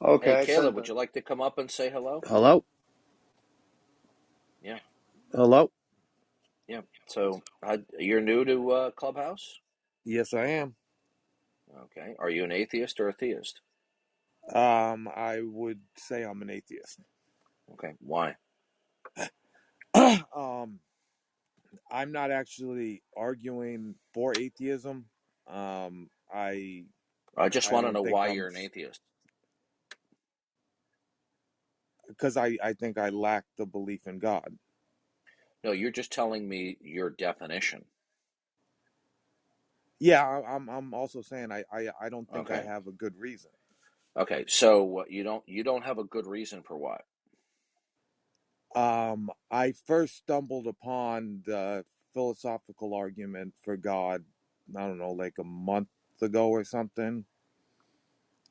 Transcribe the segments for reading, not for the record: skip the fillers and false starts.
Hey, Okay, I Caleb, sent would a you like to come up and say hello? Hello? Yeah, Hello? yeah. So, you're new to Clubhouse? Yes, I am. Okay. Are you an atheist or a theist? I would say I'm an atheist. Okay. Why? um, I'm not actually arguing for atheism. Um, I I just I want to don't know think why I'm you're an atheist. because I think I lack the belief in God. No, you're just telling me your definition. Yeah, I'm also saying I don't think I Okay. have a good reason. Okay. So you don't have a good reason for what? I first stumbled upon the philosophical argument for God, I don't know, like a month ago or something,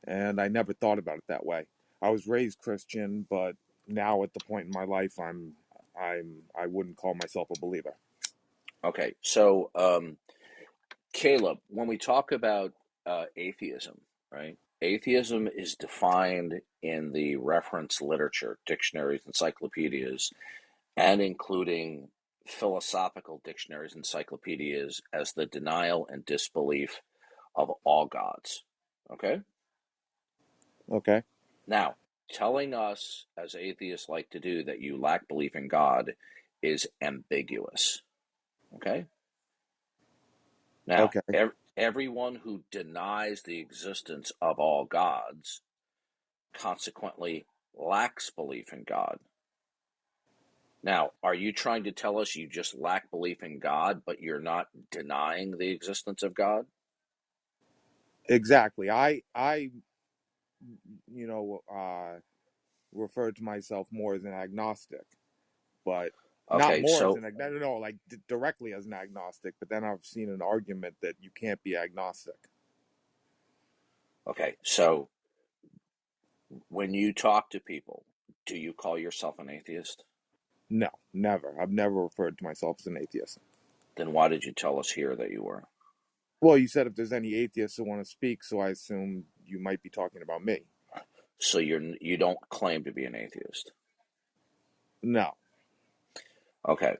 and I never thought about it that way. I was raised Christian, but now at the point in my life, I wouldn't call myself a believer. Okay. So, Caleb, when we talk about atheism, right? Atheism is defined in the reference literature, dictionaries, encyclopedias, and including philosophical dictionaries, encyclopedias, as the denial and disbelief of all gods. Okay? Okay, Now, telling us, as atheists like to do, that you lack belief in God is ambiguous. Okay? Now, okay, everyone who denies the existence of all gods consequently lacks belief in God. Now, are you trying to tell us you just lack belief in God, but you're not denying the existence of God? exactly. I you know refer to myself more as an agnostic, but not Okay, more as so an no, like directly as an agnostic. But then I've seen an argument that you can't be agnostic. okay, so when you talk to people, do you call yourself an atheist? No, never. I've never referred to myself as an atheist. Then why did you tell us here that you were? Well, you said if there's any atheists who want to speak, so I assume you might be talking about me. So you don't claim to be an atheist. No, Okay.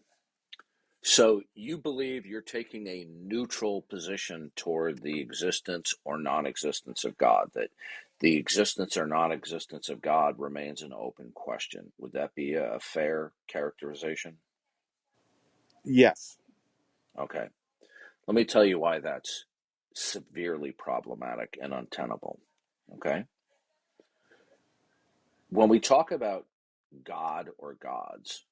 So you believe you're taking a neutral position toward the existence or non-existence of God, that the existence or non-existence of God remains an open question. Would that be a fair characterization? yes, Okay. Let me tell you why that's severely problematic and untenable. Okay. When we talk about God or gods,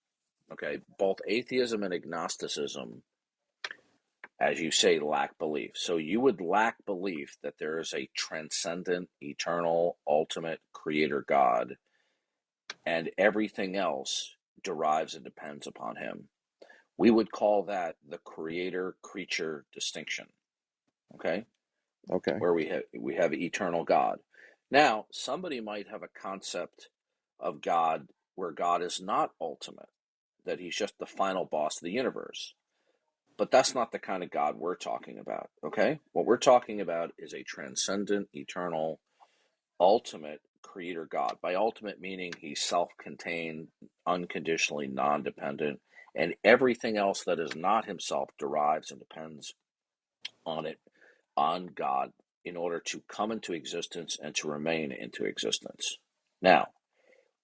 okay, both atheism and agnosticism, as you say, lack belief. So you would lack belief that there is a transcendent, eternal, ultimate creator God, and everything else derives and depends upon him. We would call that the creator creature distinction, okay? okay, Where we have eternal God. Now, somebody might have a concept of God where God is not ultimate, that he's just the final boss of the universe. But that's not the kind of God we're talking about, okay? What we're talking about is a transcendent, eternal, ultimate creator God. By ultimate meaning he's self-contained, unconditionally non-dependent, and everything else that is not himself derives and depends on it, on God, in order to come into existence and to remain into existence. Now,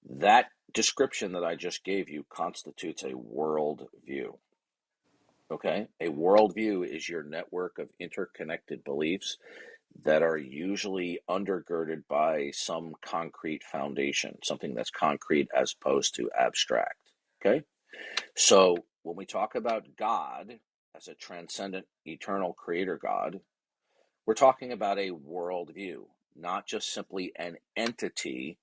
that description that I just gave you constitutes a world view. Okay. A worldview is your network of interconnected beliefs that are usually undergirded by some concrete foundation, something that's concrete as opposed to abstract. Okay. So when we talk about God as a transcendent, eternal creator God, we're talking about a worldview, not just simply an entity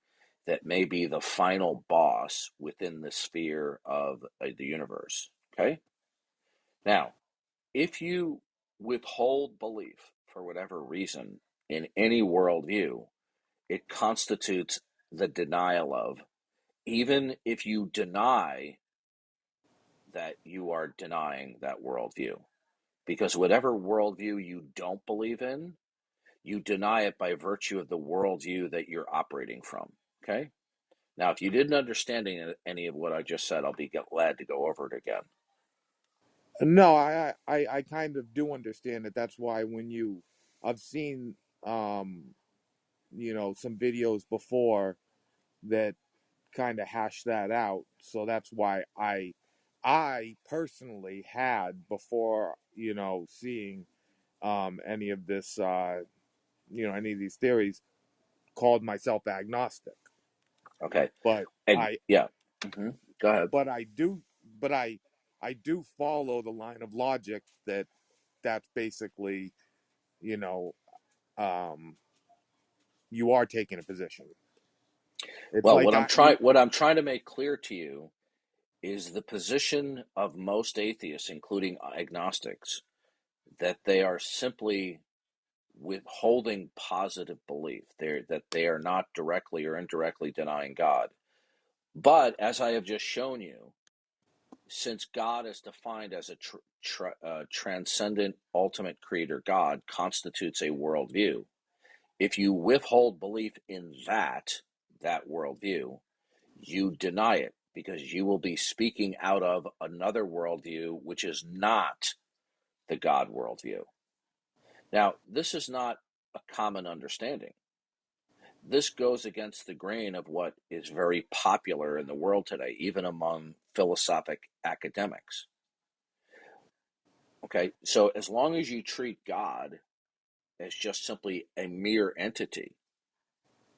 that may be the final boss within the sphere of the universe. Okay. Now, if you withhold belief for whatever reason in any worldview, it constitutes the denial of, even if you deny that you are denying that worldview. Because whatever worldview you don't believe in, You deny it by virtue of the worldview that you're operating from. Okay? Now, if you didn't understand any of what I just said, I'll be glad to go over it again. No, I kind of do understand it. That's why I've seen, some videos before that kind of hash that out. So that's why I personally had before, seeing any of this, any of these theories, called myself agnostic. Okay? But And I, yeah. Mm-hmm. Go ahead. but I do, but I do follow the line of logic that's basically, you know, um, you are taking a position. It's Well, like you. what I'm trying to make clear to you is the position of most atheists, including agnostics, that they are simply withholding positive belief. That they are not directly or indirectly denying God. But as I have just shown you, since God is defined as a transcendent, ultimate creator, God constitutes a worldview. If you withhold belief in that worldview, you deny it because you will be speaking out of another worldview, which is not the God worldview. Now, this is not a common understanding. This goes against the grain of what is very popular in the world today, even among philosophic academics. Okay, so as long as you treat God as just simply a mere entity,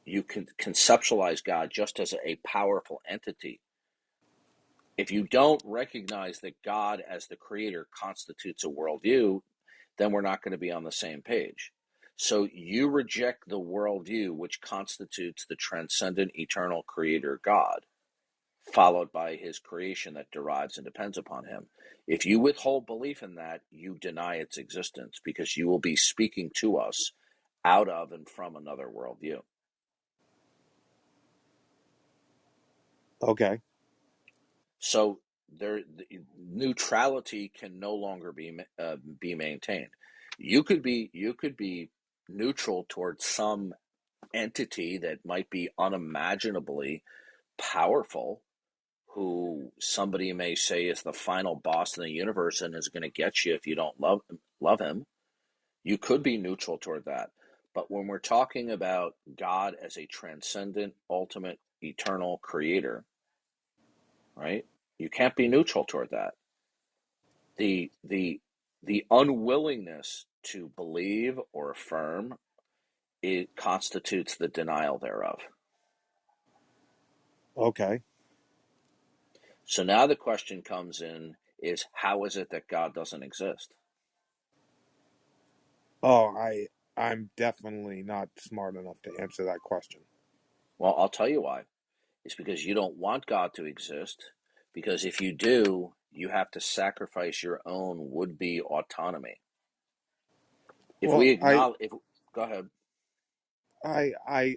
you can conceptualize God just as a powerful entity. If you don't recognize that God as the creator constitutes a worldview, then we're not going to be on the same page. So you reject the worldview which constitutes the transcendent, eternal creator God, followed by his creation that derives and depends upon him. If you withhold belief in that, you deny its existence because you will be speaking to us out of and from another worldview. Okay. So neutrality can no longer be maintained. You could be neutral towards some entity that might be unimaginably powerful, who somebody may say is the final boss in the universe and is going to get you if you don't love him. You could be neutral toward that. But when we're talking about God as a transcendent, ultimate, eternal creator, right? You can't be neutral toward that. The unwillingness to believe or affirm, it constitutes the denial thereof. Okay. So now the question comes in is, how is it that God doesn't exist? Oh, I'm definitely not smart enough to answer that question. Well, I'll tell you why. It's because you don't want God to exist, because if you do, you have to sacrifice your own would-be autonomy. If we Well, acknowledge, if Go ahead. I, I,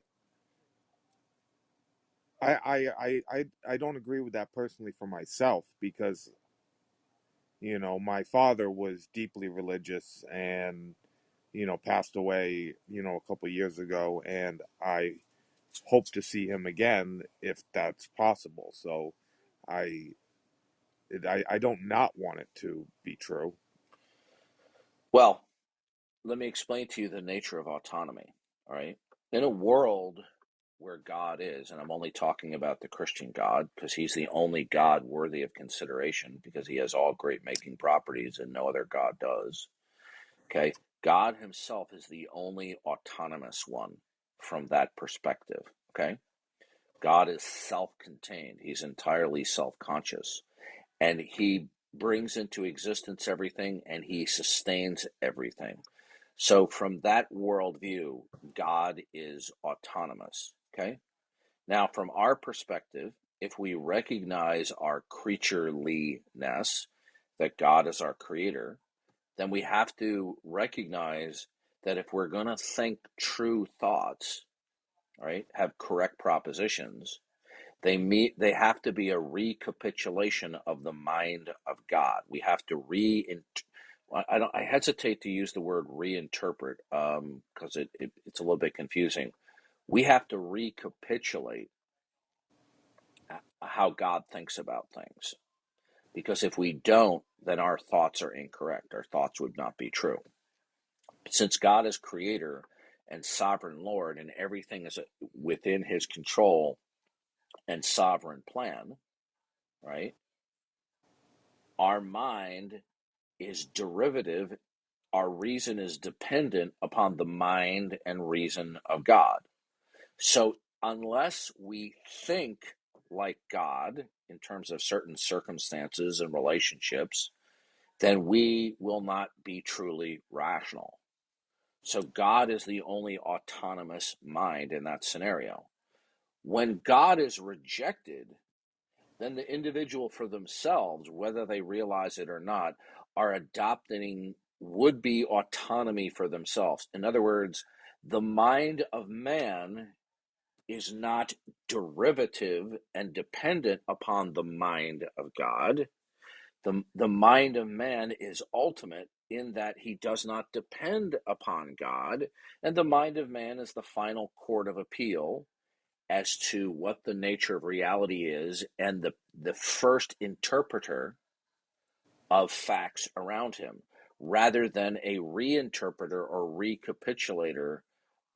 I don't agree with that personally for myself because my father was deeply religious and passed away a couple of years ago, and I hope to see him again if that's possible. So I I don't not want it to be true. Well, let me explain to you the nature of autonomy. All right. In a world where God is, and I'm only talking about the Christian God because he's the only God worthy of consideration because he has all great making properties and no other God does. Okay. God himself is the only autonomous one from that perspective. Okay. God is self contained, he's entirely self conscious, and he brings into existence everything and he sustains everything. So, from that worldview, God is autonomous. Okay. Now, from our perspective, if we recognize our creatureliness, that God is our creator, then we have to recognize that if we're going to think true thoughts, right, have correct propositions, they have to be a recapitulation of the mind of God. We have to I hesitate to use the word reinterpret because it's a little bit confusing. We have to recapitulate how God thinks about things. Because if we don't, then our thoughts are incorrect. Our thoughts would not be true. Since God is creator and sovereign Lord, and everything is within his control and sovereign plan, right? Our mind is derivative, our reason is dependent upon the mind and reason of God. So unless we think like God in terms of certain circumstances and relationships, then we will not be truly rational. So God is the only autonomous mind in that scenario. When God is rejected, then the individual for themselves, whether they realize it or not, are adopting would-be autonomy for themselves. In other words, the mind of man is not derivative and dependent upon the mind of God. The mind of man is ultimate in that he does not depend upon God, and the mind of man is the final court of appeal as to what the nature of reality is and the first interpreter of facts around him, rather than a reinterpreter or recapitulator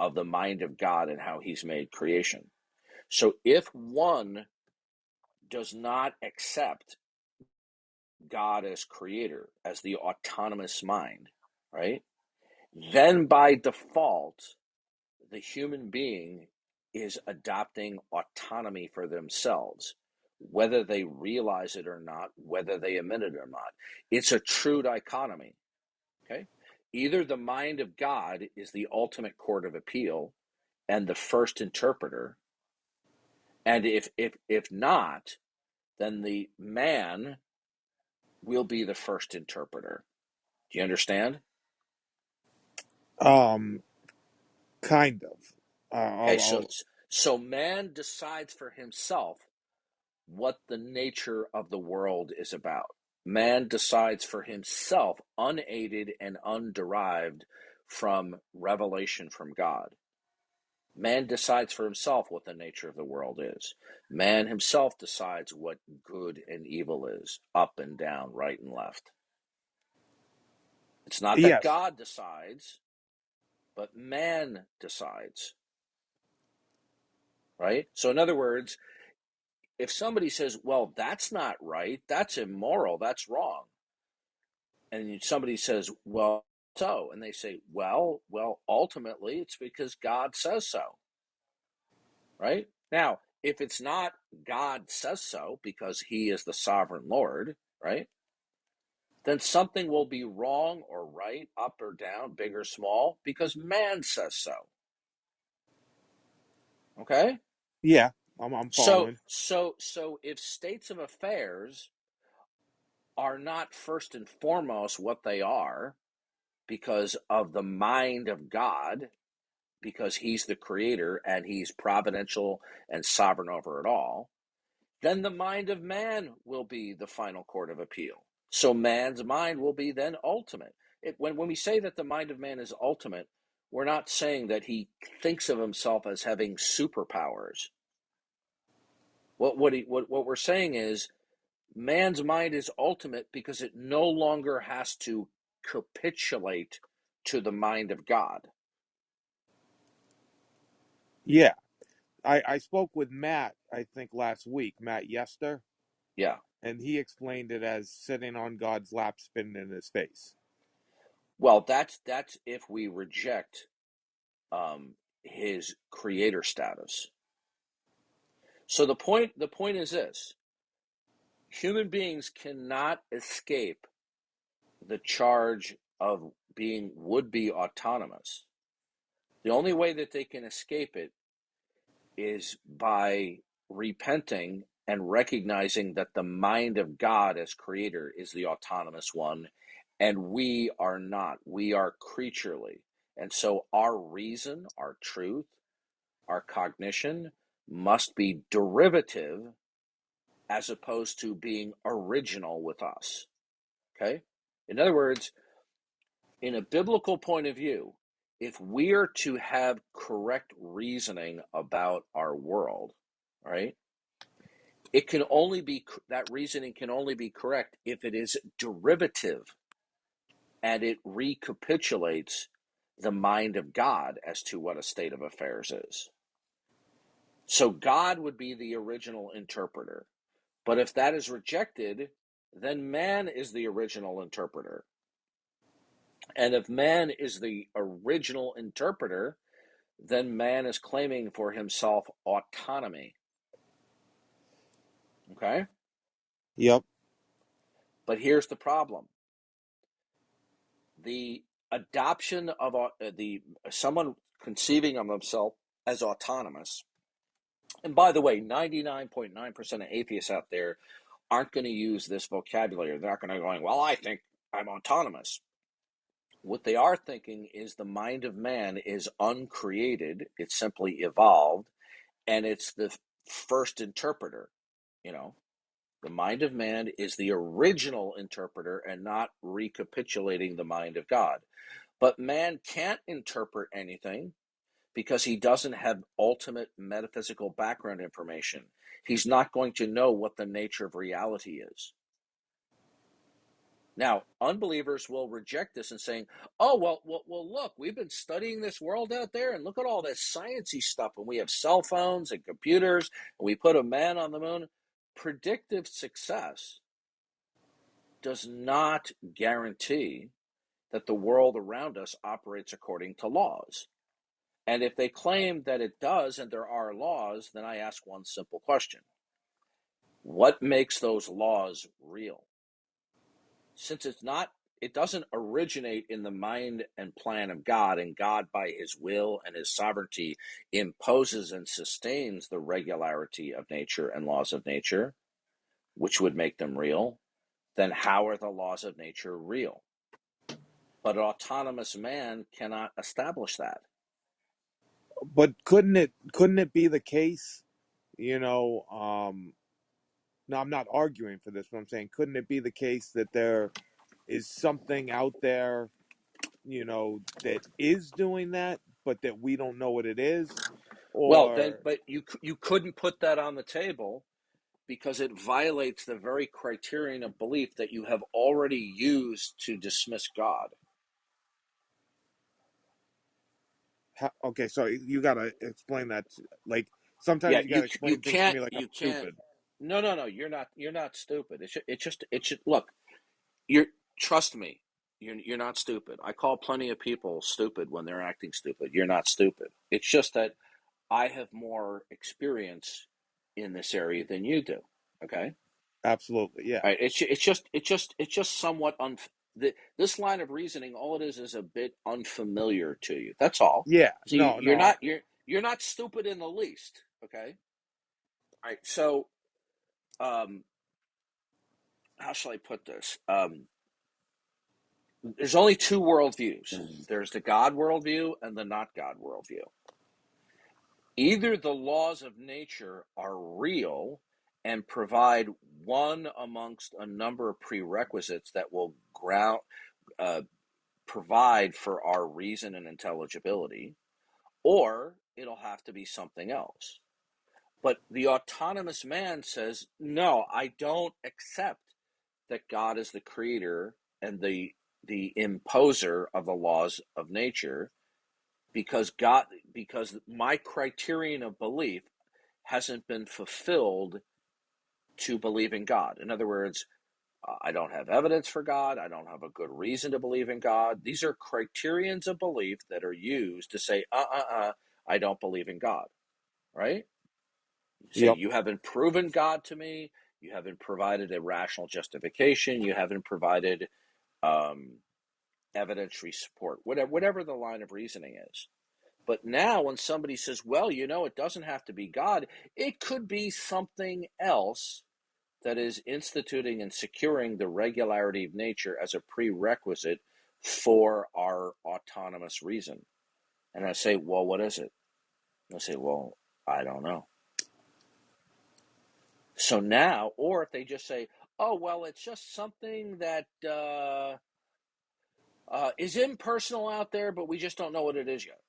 of the mind of God and how he's made creation. So if one does not accept God as creator, as the autonomous mind, right, then by default, the human being is adopting autonomy for themselves, whether they realize it or not, whether they admit it or not. It's a true dichotomy, okay? Either the mind of God is the ultimate court of appeal and the first interpreter, and if not, then the man will be the first interpreter. Do you understand? Um, kind of. Okay, so man decides for himself what the nature of the world is about. Man decides for himself, unaided and underived from revelation from God. Man decides for himself what the nature of the world is. Man himself decides what good and evil is, up and down, right and left. It's not that Yes. God decides, but man decides, right? So, in other words, if somebody says, well, that's not right, that's immoral, that's wrong, and somebody says, well, so, and they say, well, ultimately it's because God says so, right? Now, if it's not God says so because he is the sovereign Lord, right? Then something will be wrong or right, up or down, big or small, because man says so. Okay? Yeah, I'm So following. if states of affairs are not first and foremost what they are because of the mind of God, because he's the creator and he's providential and sovereign over it all, then the mind of man will be the final court of appeal. So man's mind will be then ultimate. When we say that the mind of man is ultimate, we're not saying that he thinks of himself as having superpowers. What we're saying is man's mind is ultimate because it no longer has to capitulate to the mind of God. Yeah. I spoke with Matt, I think last week, Matt Yester, Yeah. and he explained it as sitting on God's lap, spitting in his face. Well, that's if we reject his creator status. So the point is this: human beings cannot escape the charge of being would-be autonomous. The only way that they can escape it is by repenting and recognizing that the mind of God as creator is the autonomous one, and we are not. We are creaturely. And so our reason, our truth, our cognition must be derivative as opposed to being original with us. Okay? In other words, In a biblical point of view, if we're to have correct reasoning about our world, right, it can only be, that reasoning can only be correct if it is derivative and it recapitulates the mind of God as to what a state of affairs is. So God would be the original interpreter. But if that is rejected, then man is the original interpreter. And if man is the original interpreter, then man is claiming for himself autonomy. Okay? Yep. But here's the problem. The adoption of someone conceiving of themselves as autonomous, and by the way, 99.9% of atheists out there aren't going to use this vocabulary. They're not going to go, well, I think I'm autonomous. What they are thinking is the mind of man is uncreated, it's simply evolved, and it's the first interpreter. You know, the mind of man is the original interpreter and not recapitulating the mind of God. But man can't interpret anything because he doesn't have ultimate metaphysical background information. He's not going to know what the nature of reality is. Now, unbelievers will reject this and saying, "Oh, well, look, we've been studying this world out there, and look at all this sciencey stuff, and we have cell phones and computers, and we put a man on the moon." Predictive success does not guarantee that the world around us operates according to laws. And if they claim that it does and there are laws, then I ask one simple question. What makes those laws real? Since it doesn't originate in the mind and plan of God, and God by his will and his sovereignty imposes and sustains the regularity of nature and laws of nature, which would make them real, then how are the laws of nature real? But an autonomous man cannot establish that. But couldn't it be the case, no, I'm not arguing for this, but I'm saying couldn't it be the case that there is something out there, that is doing that, but that we don't know what it is? Well, then, Or but you couldn't put that on the table because it violates the very criterion of belief that you have already used to dismiss God. okay, so you got to explain that. Like sometimes Yeah, you got to you explain things to can't me like I'm you can't. stupid. No. You're not stupid. It should look. You're trust me. You're not stupid. I call plenty of people stupid when they're acting stupid. You're not stupid. It's just that I have more experience in this area than you do. Okay. Absolutely, yeah, All right. It's just somewhat this line of reasoning. All it is a bit unfamiliar to you. That's all. yeah. So No, you're no. not you're not stupid in the least. Okay. All right. So um, how shall I put this? There's only two worldviews. There's the God worldview and the not God worldview. Either the laws of nature are real and provide one amongst a number of prerequisites that will uh, provide for our reason and intelligibility, or it'll have to be something else. But the autonomous man says, no, I don't accept that God is the creator and the imposer of the laws of nature because my criterion of belief hasn't been fulfilled to believe in God. In other words, I don't have evidence for God. I don't have a good reason to believe in God. These are criterions of belief that are used to say, I don't believe in God, right? You say, Yep. you haven't proven God to me. You haven't provided a rational justification. You haven't provided um, evidentiary support, whatever the line of reasoning is. But now when somebody says, well, it doesn't have to be God, it could be something else that is instituting and securing the regularity of nature as a prerequisite for our autonomous reason. And I say, well, what is it? And I say, well, I don't know. So now, or if they just say, oh, well, it's just something that is impersonal out there, but we just don't know what it is yet.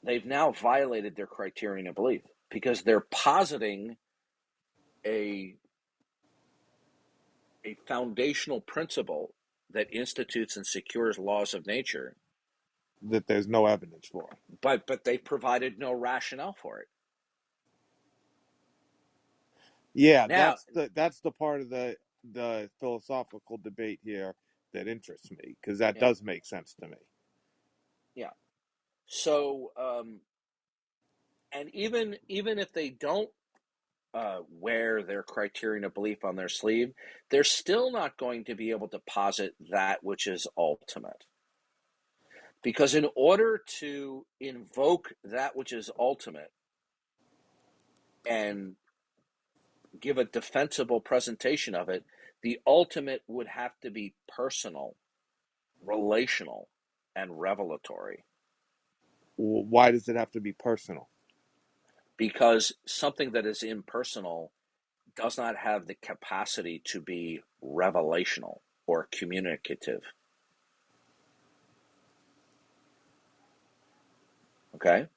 They've now violated their criterion of belief because they're positing a foundational principle that institutes and secures laws of nature, that there's no evidence for. but they've provided no rationale for it. Yeah, Now, that's the part of the philosophical debate here that interests me, because that yeah, does make sense to me. yeah. So, and even if they don't wear their criterion of belief on their sleeve, they're still not going to be able to posit that which is ultimate. Because in order to invoke that which is ultimate and give a defensible presentation of it, the ultimate would have to be personal, relational, and revelatory. Why does it have to be personal? Because something that is impersonal does not have the capacity to be revelational or communicative. Okay?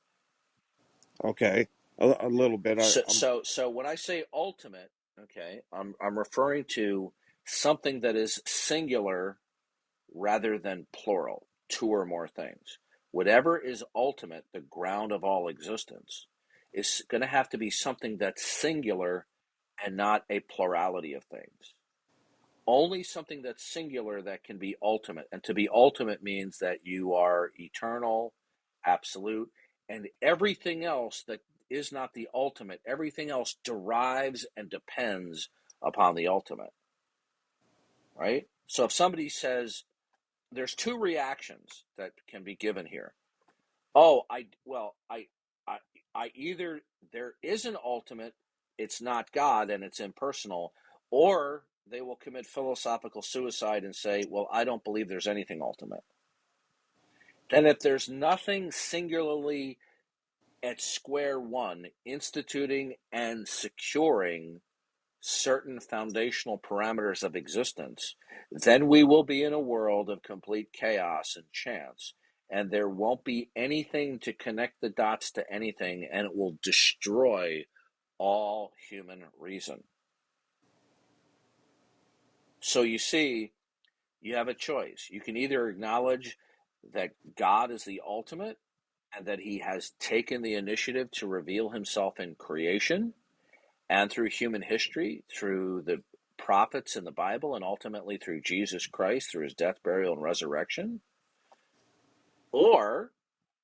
Okay, a little bit. So when I say ultimate, okay, I'm referring to something that is singular rather than plural, two or more things. Whatever is ultimate, the ground of all existence, is going to have to be something that's singular and not a plurality of things. Only something that's singular that can be ultimate. And to be ultimate means that you are eternal, absolute, and everything else that is not the ultimate, everything else derives and depends upon the ultimate. Right? So if somebody says, there's two reactions that can be given here. Oh, I I either there is an ultimate, it's not God and it's impersonal, or they will commit philosophical suicide and say, well, I don't believe there's anything ultimate. And if there's nothing singularly at square one instituting and securing certain foundational parameters of existence, then we will be in a world of complete chaos and chance. And there won't be anything to connect the dots to anything, and it will destroy all human reason. So you see, you have a choice. You can either acknowledge that God is the ultimate and that he has taken the initiative to reveal himself in creation and through human history, through the prophets in the Bible, and ultimately through Jesus Christ, through his death, burial, and resurrection. Or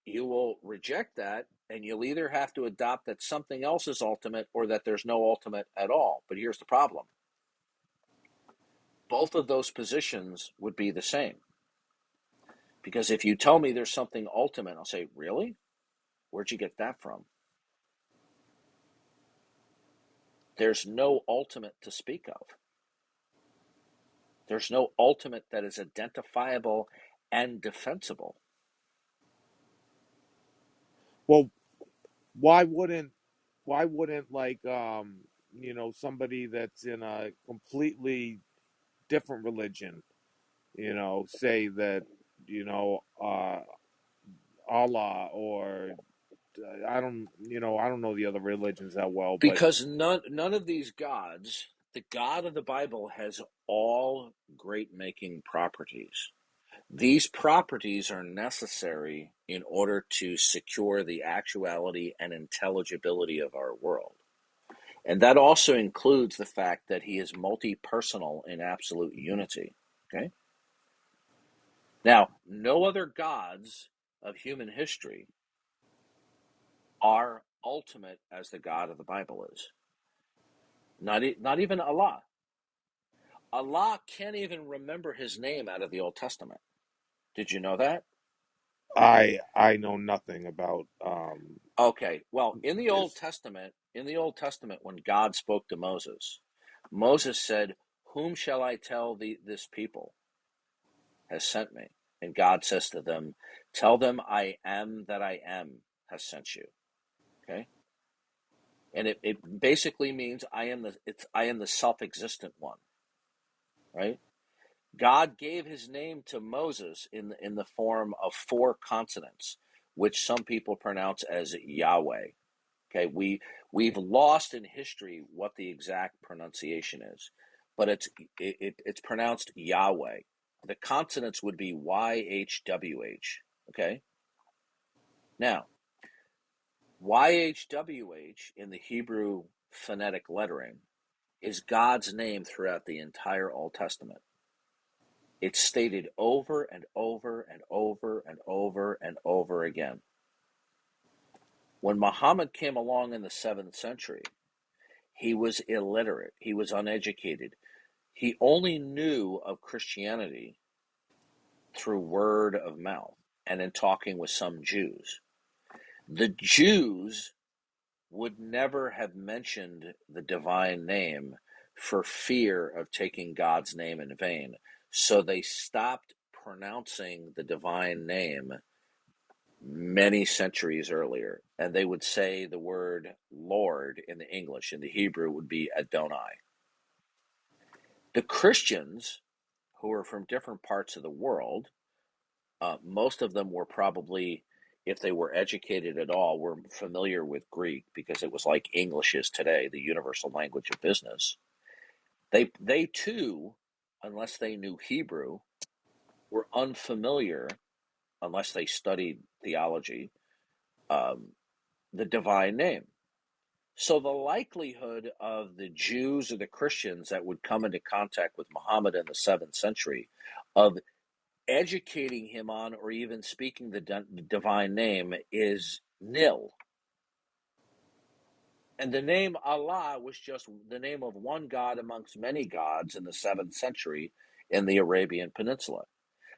you will reject that, and you'll either have to adopt that something else is ultimate or that there's no ultimate at all. But here's the problem. Both of those positions would be the same. Because if you tell me there's something ultimate, I'll say, really? Where'd you get that from? There's no ultimate to speak of. There's no ultimate that is identifiable and defensible. Well, why wouldn't like somebody that's in a completely different religion, say that Allah, or I don't know the other religions that well, but Because none of these gods, the God of the Bible has all great making properties. These properties are necessary in order to secure the actuality and intelligibility of our world. And that also includes the fact that he is multi-personal in absolute unity. Okay? Now, no other gods of human history are ultimate as the God of the Bible is. Not even Allah. Allah can't even remember his name out of the Old Testament. Did you know that? I know nothing about Okay. Well, this. In the Old Testament, when God spoke to Moses, Moses said, "Whom shall I tell this people has sent me?" And God says to them, "Tell them I am that I am has sent you." Okay. And it basically means I am the self-existent one, right? God gave his name to Moses in the form of 4 consonants, which some people pronounce as Yahweh. Okay, we've lost in history what the exact pronunciation is, but it's pronounced Yahweh. The consonants would be YHWH. Okay, now YHWH in the Hebrew phonetic lettering is God's name throughout the entire Old Testament. It's stated over and over and over and over and over again. When Muhammad came along in the 7th century, he was illiterate. He was uneducated. He only knew of Christianity through word of mouth and in talking with some Jews. The Jews would never have mentioned the divine name for fear of taking God's name in vain. So they stopped pronouncing the divine name many centuries earlier, and they would say the word Lord in the English. In the Hebrew, it would be Adonai. The Christians, who were from different parts of the world, most of them were probably, if they were educated at all, were familiar with Greek because it was like English is today, the universal language of business. They too, unless they knew Hebrew, were unfamiliar, unless they studied theology, the divine name. So the likelihood of the Jews or the Christians that would come into contact with Muhammad in the 7th century of educating him on or even speaking the divine name is nil. And the name Allah was just the name of one God amongst many gods in the 7th century in the Arabian Peninsula.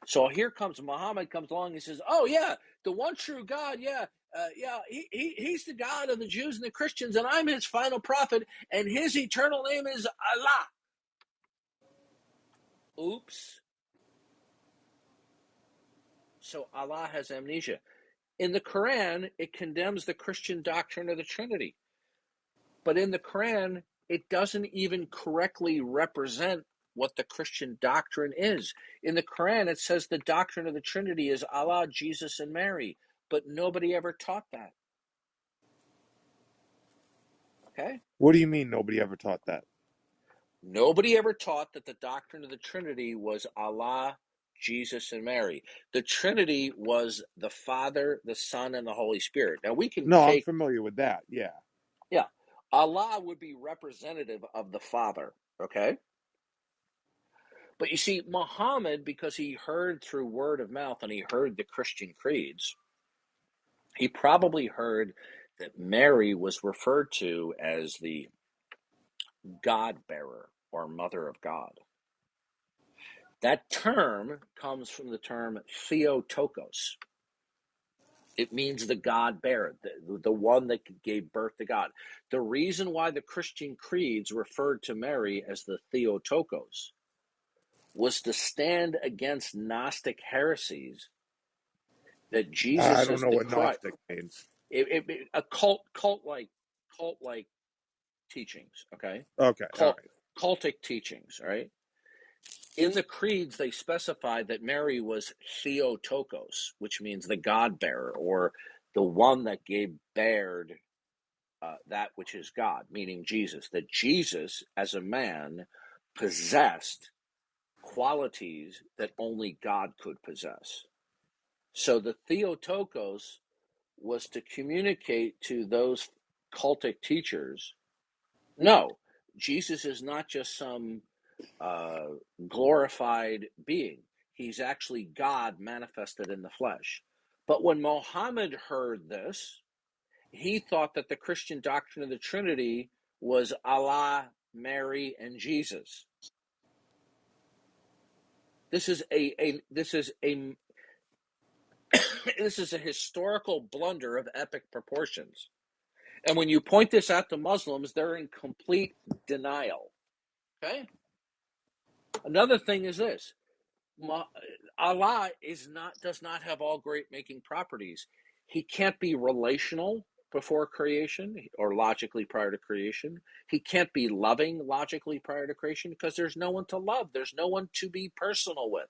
So here comes Muhammad, comes along, and says, oh yeah, the one true God, he's the God of the Jews and the Christians, and I'm his final prophet, and his eternal name is Allah. Oops. So Allah has amnesia. In the Quran, it condemns the Christian doctrine of the Trinity. But in the Quran, it doesn't even correctly represent what the Christian doctrine is. In the Quran, it says the doctrine of the Trinity is Allah, Jesus, and Mary, but nobody ever taught that. Okay? What do you mean nobody ever taught that? Nobody ever taught that the doctrine of the Trinity was Allah, Jesus, and Mary. The Trinity was the Father, the Son, and the Holy Spirit. Now we can No, I'm take, familiar with that. Yeah. yeah, Allah would be representative of the Father, okay? But you see, Muhammad, because he heard through word of mouth and he heard the Christian creeds, he probably heard that Mary was referred to as the God bearer or mother of God. That term comes from the term Theotokos. It means the God bearer, the one that gave birth to God. The reason why the Christian creeds referred to Mary as the Theotokos was to stand against Gnostic heresies that I Jesus don't is know the what Christ. Gnostic means. A cult like teachings. Okay, Okay, all cult right. cultic teachings. All right. In the creeds, they specified that Mary was Theotokos, which means the God bearer or the one that gave bared that which is God, meaning Jesus. That Jesus, as a man, possessed qualities that only God could possess. So the Theotokos was to communicate to those cultic teachers, no, Jesus is not just some uh, glorified being. He's actually God manifested in the flesh. But when Mohammed heard this, he thought that the Christian doctrine of the Trinity was Allah, Mary, and Jesus. This is a this is a historical blunder of epic proportions. And when you point this out to Muslims, they're in complete denial. Okay? Another thing is this. Allah does not have all great making properties. He can't be relational. before creation or logically prior to creation. He can't be loving logically prior to creation because there's no one to love. There's no one to be personal with.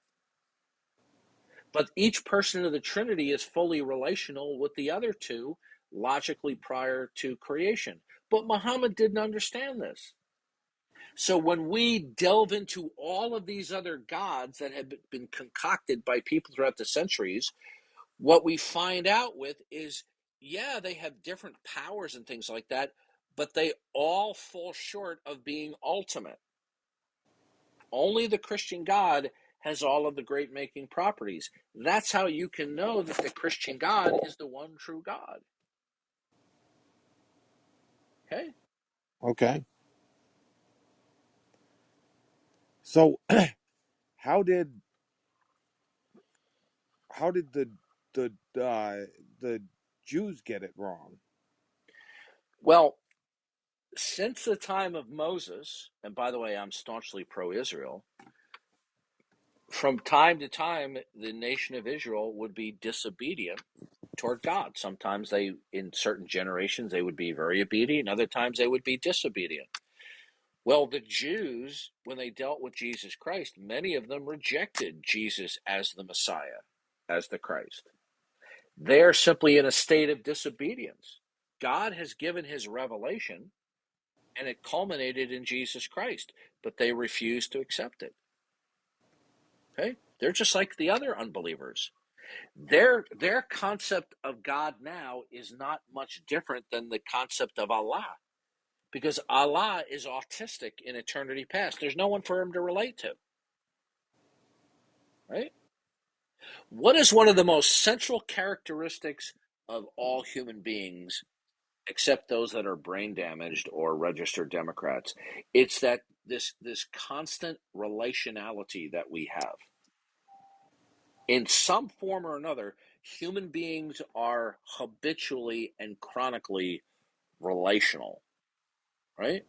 But each person of the Trinity is fully relational with the other two logically prior to creation. But Muhammad didn't understand this. So when we delve into all of these other gods that have been concocted by people throughout the centuries, what we find out with is, yeah, they have different powers and things like that, but they all fall short of being ultimate. Only the Christian God has all of the great making properties. That's how you can know that the Christian God is the one true God. Okay? Okay. So how did the the Jews get it wrong? Well, since the time of Moses, and by the way, I'm staunchly pro-Israel, from time to time, the nation of Israel would be disobedient toward God. Sometimes in certain generations, they would be very obedient. Other times, they would be disobedient. Well, the Jews, when they dealt with Jesus Christ, many of them rejected Jesus as the Messiah, as the Christ. They're simply in a state of disobedience. God has given his revelation, and it culminated in Jesus Christ, but they refuse to accept it. Okay? They're just like the other unbelievers. Their concept of God now is not much different than the concept of Allah, because Allah is autistic in eternity past. There's no one for him to relate to, right? What is one of the most central characteristics of all human beings, except those that are brain damaged or registered Democrats? It's that this constant relationality that we have. In some form or another, human beings are habitually and chronically relational, right?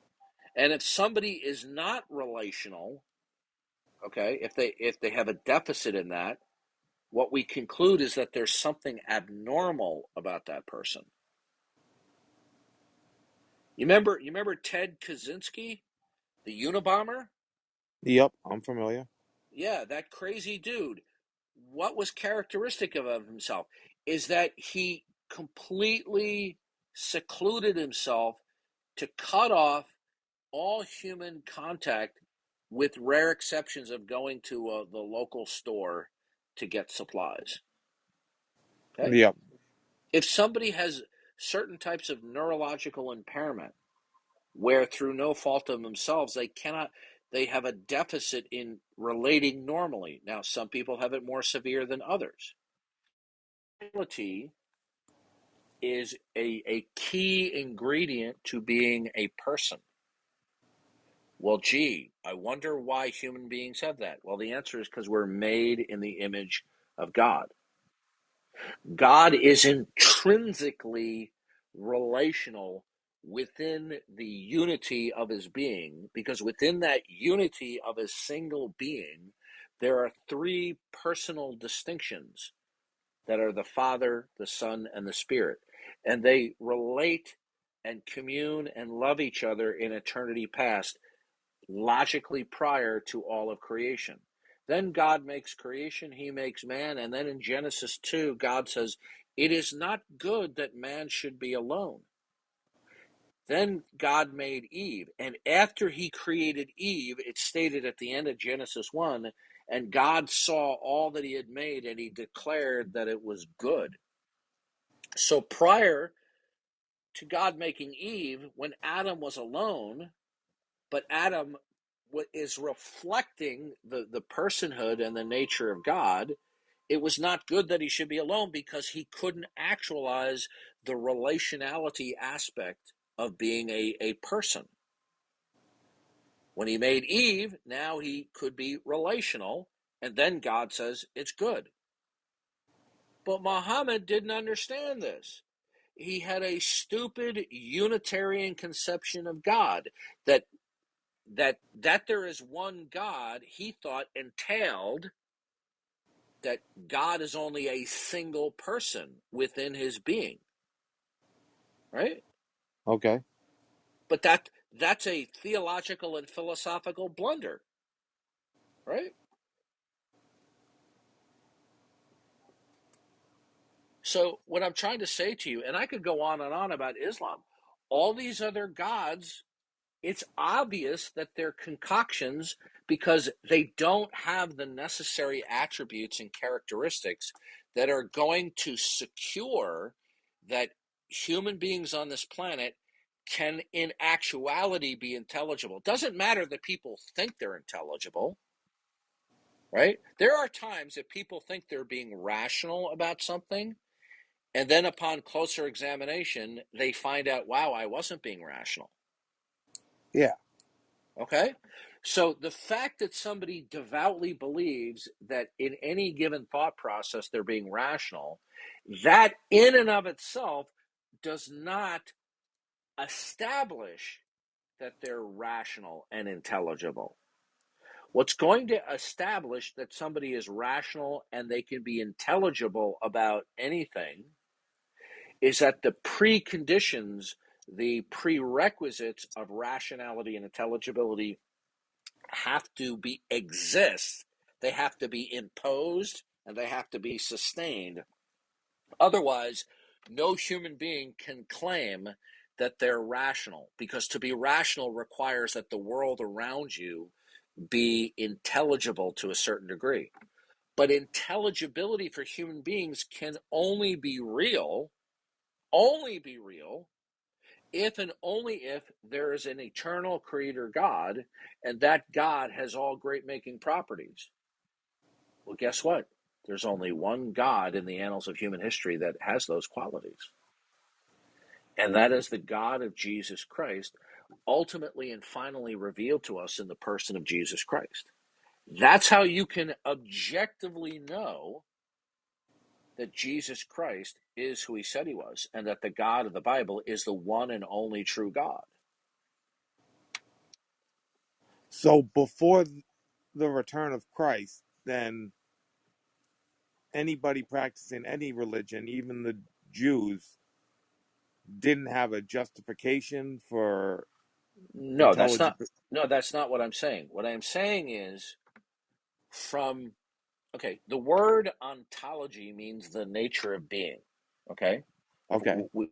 And if somebody is not relational, okay, if they have a deficit in that, what we conclude is that there's something abnormal about that person. You remember Ted Kaczynski, the Unabomber? Yep, I'm familiar. Yeah, that crazy dude. What was characteristic of himself is that he completely secluded himself to cut off all human contact, with rare exceptions of going to the local store to get supplies. Okay? Yep. If somebody has certain types of neurological impairment, where through no fault of themselves they have a deficit in relating normally. Now, some people have it more severe than others. Reality is a key ingredient to being a person. Well, gee, I wonder why human beings have that. Well, the answer is because we're made in the image of God. God is intrinsically relational within the unity of his being, because within that unity of his single being, there are three personal distinctions that are the Father, the Son, and the Spirit. And they relate and commune and love each other in eternity past, logically prior to all of creation. Then God makes creation, he makes man, and then in Genesis 2, God says, "It is not good that man should be alone." Then God made Eve, and after he created Eve, it's stated at the end of Genesis 1, and God saw all that he had made, and he declared that it was good. So prior to God making Eve, when Adam was alone, but Adam is reflecting the personhood and the nature of God, it was not good that he should be alone, because he couldn't actualize the relationality aspect of being a person. When he made Eve, now he could be relational, and then God says it's good. But Muhammad didn't understand this. He had a stupid Unitarian conception of God, that there is one God, he thought entailed that God is only a single person within his being. right? Okay. But that's a theological and philosophical blunder, right? So what I'm trying to say to you, and I could go on and on about Islam, all these other gods, it's obvious that they're concoctions because they don't have the necessary attributes and characteristics that are going to secure that human beings on this planet can in actuality be intelligible. It doesn't matter that people think they're intelligible, right? There are times that people think they're being rational about something, and then upon closer examination, they find out, wow, I wasn't being rational. Yeah. Okay? So the fact that somebody devoutly believes that in any given thought process they're being rational, that in and of itself does not establish that they're rational and intelligible. What's going to establish that somebody is rational and they can be intelligible about anything is that the preconditions, the prerequisites of rationality and intelligibility have to be exist. They have to be imposed and they have to be sustained. Otherwise, no human being can claim that they're rational, because to be rational requires that the world around you be intelligible to a certain degree. But intelligibility for human beings can only be real if and only if there is an eternal creator God, and that God has all great making properties. Well, guess what? There's only one God in the annals of human history that has those qualities, and that is the God of Jesus Christ, ultimately and finally revealed to us in the person of Jesus Christ. That's how you can objectively know that Jesus Christ is who he said he was, and that the God of the Bible is the one and only true God. So before the return of Christ, then anybody practicing any religion, even the Jews, didn't have a justification for No, that's not. intelligible. No, that's not what I'm saying. What I'm saying is from okay, the word ontology means the nature of being. Okay, Okay. we,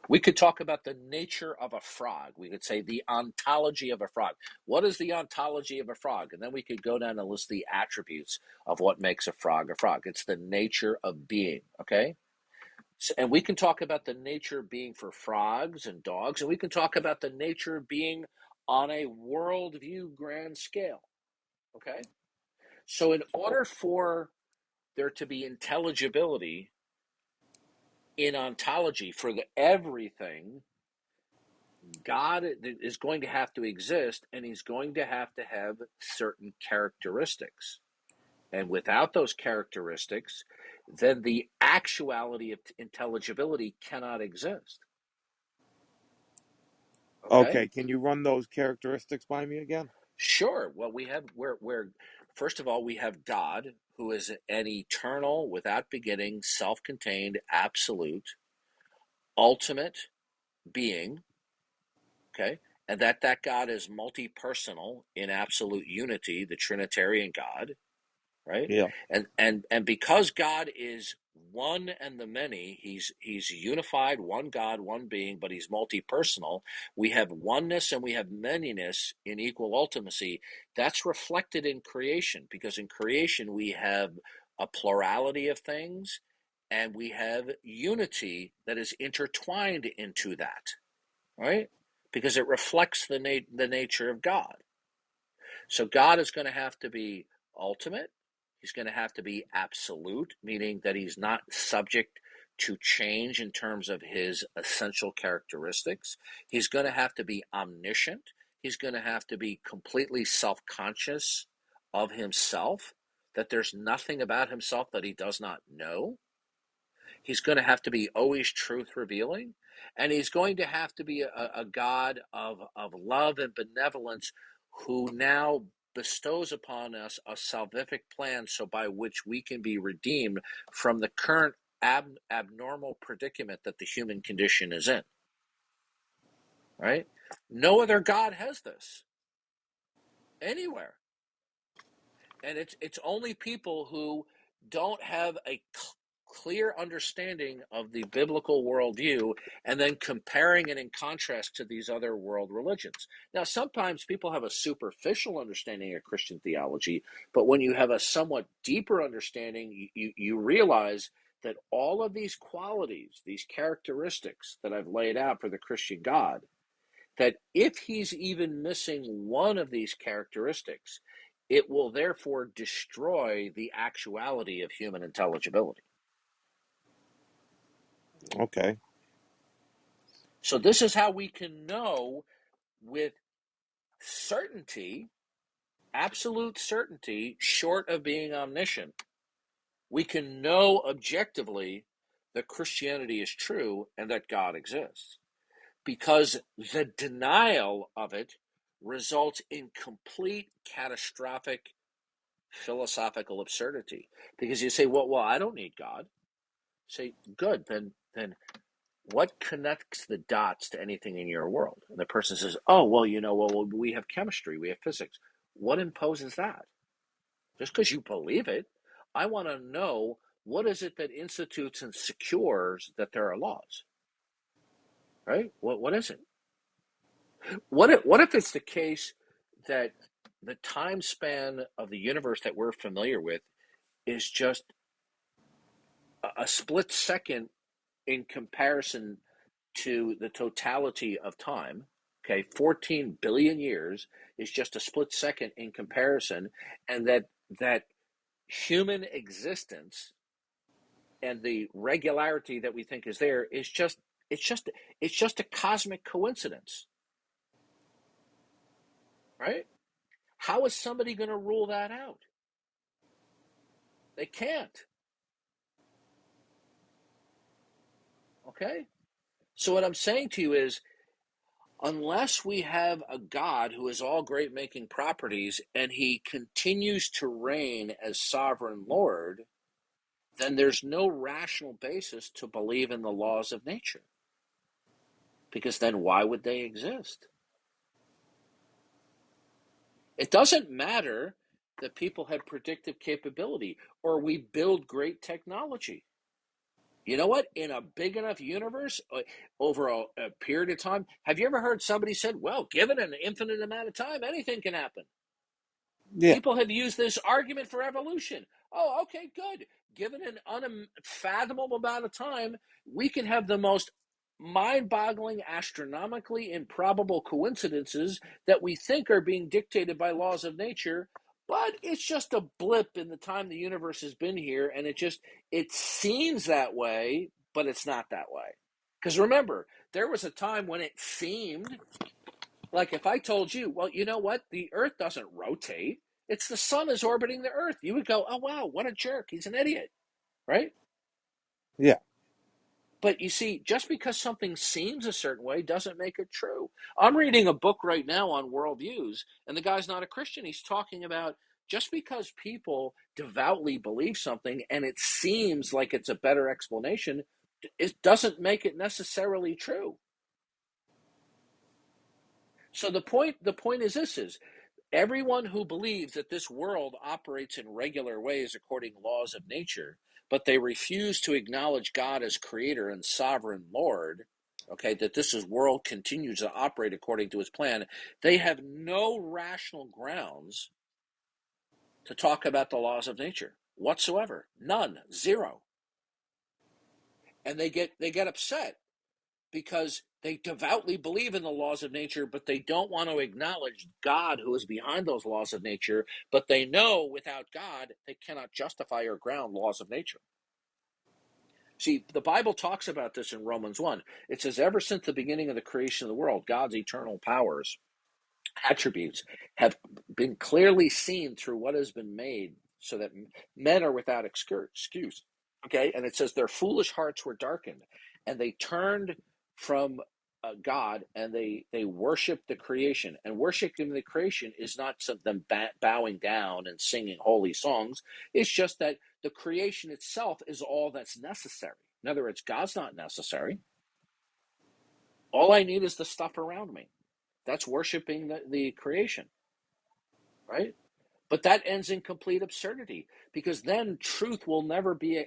we could talk about the nature of a frog. We could say the ontology of a frog. What is the ontology of a frog? And then we could go down and list the attributes of what makes a frog a frog. It's the nature of being. Okay. So, and we can talk about the nature of being for frogs and dogs, and we can talk about the nature of being on a worldview grand scale. Okay? So, in order for there to be intelligibility in ontology for everything, God is going to have to exist, and he's going to have certain characteristics. And without those characteristics, then the actuality of intelligibility cannot exist. Okay? Okay. Can you run those characteristics by me again? Sure. Well, we're first of all, we have God, who is an eternal, without beginning, self-contained, absolute, ultimate being. Okay, and that God is multi-personal in absolute unity, the Trinitarian God, right? Yeah. And because God is one and the many, he's unified, one God, one being, but he's multi-personal. We have oneness and we have manyness in equal ultimacy. That's reflected in creation, because in creation we have a plurality of things and we have unity that is intertwined into that, right? Because it reflects the nature of God. So God is going to have to be ultimate. He's going to have to be absolute, meaning that he's not subject to change in terms of his essential characteristics. He's going to have to be omniscient. He's going to have to be completely self conscious of himself, that there's nothing about himself that he does not know. He's going to have to be always truth revealing. And he's going to have to be a God of love and benevolence, who now bestows upon us a salvific plan, so by which we can be redeemed from the current abnormal predicament that the human condition is in. right? No other God has this anywhere. And it's only people who don't have a clear understanding of the biblical worldview and then comparing it in contrast to these other world religions. Now, sometimes people have a superficial understanding of Christian theology, but when you have a somewhat deeper understanding, you realize that all of these qualities, these characteristics that I've laid out for the Christian God, that if he's even missing one of these characteristics, it will therefore destroy the actuality of human intelligibility. Okay. So, this is how we can know with certainty, absolute certainty, short of being omniscient, we can know objectively that Christianity is true and that God exists. Because the denial of it results in complete catastrophic philosophical absurdity. Because you say, well, I don't need God. Say, good, then what connects the dots to anything in your world? And the person says, oh, well, we have chemistry, we have physics. What imposes that? Just because you believe it, I want to know, what is it that institutes and secures that there are laws, right? What is it? What if it's the case that the time span of the universe that we're familiar with is just a split second in comparison to the totality of time? Okay, 14 billion years is just a split second in comparison, and that human existence and the regularity that we think is there is just it's just a cosmic coincidence, right? How is somebody going to rule that out? They can't. Okay? So what I'm saying to you is, unless we have a God who is all great making properties and he continues to reign as sovereign Lord, then there's no rational basis to believe in the laws of nature. Because then why would they exist? It doesn't matter that people have predictive capability or we build great technology. You know what? In a big enough universe, over a period of time, have you ever heard somebody said, well, given an infinite amount of time, anything can happen? Yeah. People have used this argument for evolution. Oh, okay, good. Given an unfathomable amount of time, we can have the most mind-boggling, astronomically improbable coincidences that we think are being dictated by laws of nature, but it's just a blip in the time the universe has been here, and it seems that way, but it's not that way. Because remember, there was a time when it seemed like, if I told you, well, you know what? The Earth doesn't rotate. It's the sun is orbiting the Earth. You would go, oh, wow, what a jerk. He's an idiot, right? Yeah. But you see, just because something seems a certain way doesn't make it true. I'm reading a book right now on worldviews, and the guy's not a Christian. He's talking about, just because people devoutly believe something and it seems like it's a better explanation, it doesn't make it necessarily true. So the point is this: is everyone who believes that this world operates in regular ways according to laws of nature, but they refuse to acknowledge God as creator and sovereign Lord, okay, that world continues to operate according to his plan, they have no rational grounds to talk about the laws of nature whatsoever. None. Zero. And they get upset because they devoutly believe in the laws of nature, but they don't want to acknowledge God who is behind those laws of nature, but they know without God, they cannot justify or ground laws of nature. See, the Bible talks about this in Romans 1. It says, ever since the beginning of the creation of the world, God's eternal powers, attributes, have been clearly seen through what has been made, so that men are without excuse. Okay, and it says their foolish hearts were darkened, and they turned from God, and they worshiped the creation. And worshiping the creation is not them bowing down and singing holy songs. It's just that the creation itself is all that's necessary. In other words, God's not necessary. All I need is the stuff around me. That's worshiping the creation, right? But that ends in complete absurdity, because then truth will never be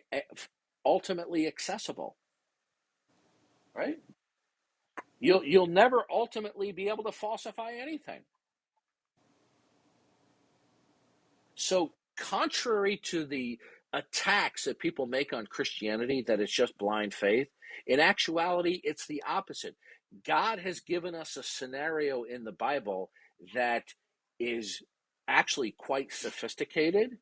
ultimately accessible, right? You'll never ultimately be able to falsify anything. So, contrary to the attacks that people make on Christianity, that it's just blind faith, in actuality, it's the opposite. God has given us a scenario in the Bible that is actually quite sophisticated.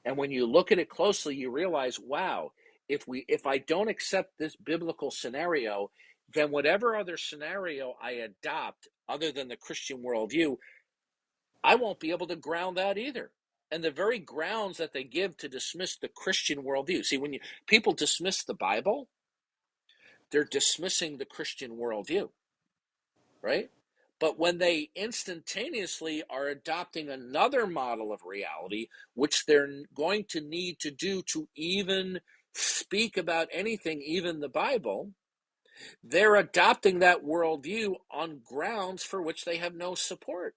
And when you look at it closely, you realize, wow, if I don't accept this biblical scenario, then whatever other scenario I adopt other than the Christian worldview, I won't be able to ground that either. And the very grounds that they give to dismiss the Christian worldview. See, when people dismiss the Bible, they're dismissing the Christian worldview, right? But when they instantaneously are adopting another model of reality, which they're going to need to do to even speak about anything, even the Bible, they're adopting that worldview on grounds for which they have no support.